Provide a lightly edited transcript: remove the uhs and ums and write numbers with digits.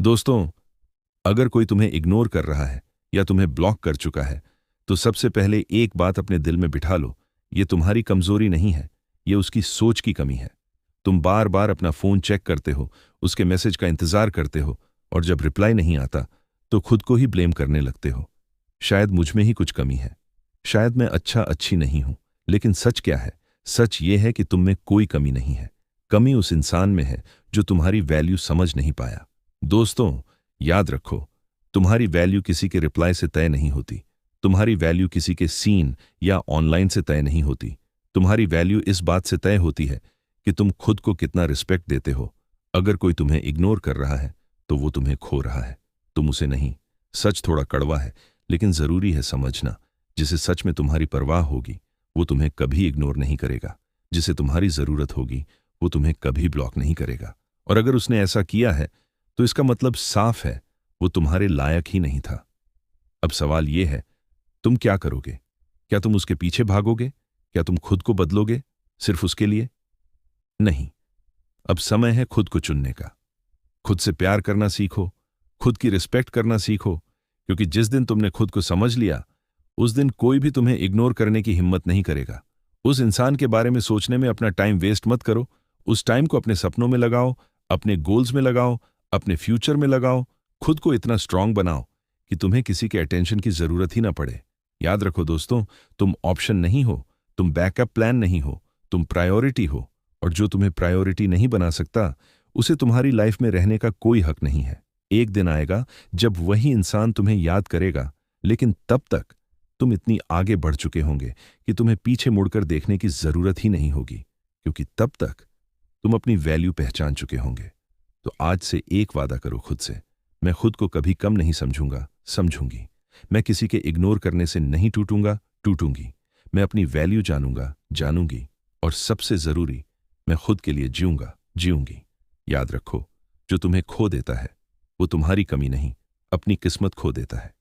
दोस्तों, अगर कोई तुम्हें इग्नोर कर रहा है या तुम्हें ब्लॉक कर चुका है, तो सबसे पहले एक बात अपने दिल में बिठा लो। ये तुम्हारी कमजोरी नहीं है, ये उसकी सोच की कमी है। तुम बार बार अपना फोन चेक करते हो, उसके मैसेज का इंतजार करते हो, और जब रिप्लाई नहीं आता तो खुद को ही ब्लेम करने लगते हो। शायद मुझ में ही कुछ कमी है, शायद मैं अच्छी नहीं हूं। लेकिन सच क्या है? सच ये है कि तुम में कोई कमी नहीं है। कमी उस इंसान में है जो तुम्हारी वैल्यू समझ नहीं पाया। दोस्तों, याद रखो, तुम्हारी वैल्यू किसी के रिप्लाई से तय नहीं होती। तुम्हारी वैल्यू किसी के सीन या ऑनलाइन से तय नहीं होती। तुम्हारी वैल्यू इस बात से तय होती है कि तुम खुद को कितना रिस्पेक्ट देते हो। अगर कोई तुम्हें इग्नोर कर रहा है तो वो तुम्हें खो रहा है, तुम उसे नहीं। सच थोड़ा कड़वा है, लेकिन जरूरी है समझना। जिसे सच में तुम्हारी परवाह होगी वो तुम्हें कभी इग्नोर नहीं करेगा। जिसे तुम्हारी जरूरत होगी वो तुम्हें कभी ब्लॉक नहीं करेगा। और अगर उसने ऐसा किया है तो इसका मतलब साफ है, वो तुम्हारे लायक ही नहीं था। अब सवाल यह है, तुम क्या करोगे? क्या तुम उसके पीछे भागोगे? क्या तुम खुद को बदलोगे सिर्फ उसके लिए? नहीं। अब समय है खुद को चुनने का। खुद से प्यार करना सीखो, खुद की रिस्पेक्ट करना सीखो, क्योंकि जिस दिन तुमने खुद को समझ लिया उस दिन कोई भी तुम्हें इग्नोर करने की हिम्मत नहीं करेगा। उस इंसान के बारे में सोचने में अपना टाइम वेस्ट मत करो। उस टाइम को अपने सपनों में लगाओ, अपने गोल्स में लगाओ, अपने फ्यूचर में लगाओ। खुद को इतना स्ट्रांग बनाओ कि तुम्हें किसी के अटेंशन की जरूरत ही ना पड़े। याद रखो दोस्तों, तुम ऑप्शन नहीं हो, तुम बैकअप प्लान नहीं हो, तुम प्रायोरिटी हो। और जो तुम्हें प्रायोरिटी नहीं बना सकता उसे तुम्हारी लाइफ में रहने का कोई हक नहीं है। एक दिन आएगा जब वही इंसान तुम्हें याद करेगा, लेकिन तब तक तुम इतनी आगे बढ़ चुके होंगे कि तुम्हें पीछे मुड़कर देखने की जरूरत ही नहीं होगी, क्योंकि तब तक तुम अपनी वैल्यू पहचान चुके होंगे। तो आज से एक वादा करो खुद से, मैं खुद को कभी कम नहीं समझूंगा, समझूंगी। मैं किसी के इग्नोर करने से नहीं टूटूंगा, टूटूंगी। मैं अपनी वैल्यू जानूंगा, जानूंगी। और सबसे जरूरी, मैं खुद के लिए जीऊंगा, जीऊंगी। याद रखो, जो तुम्हें खो देता है वो तुम्हारी कमी नहीं, अपनी किस्मत खो देता है।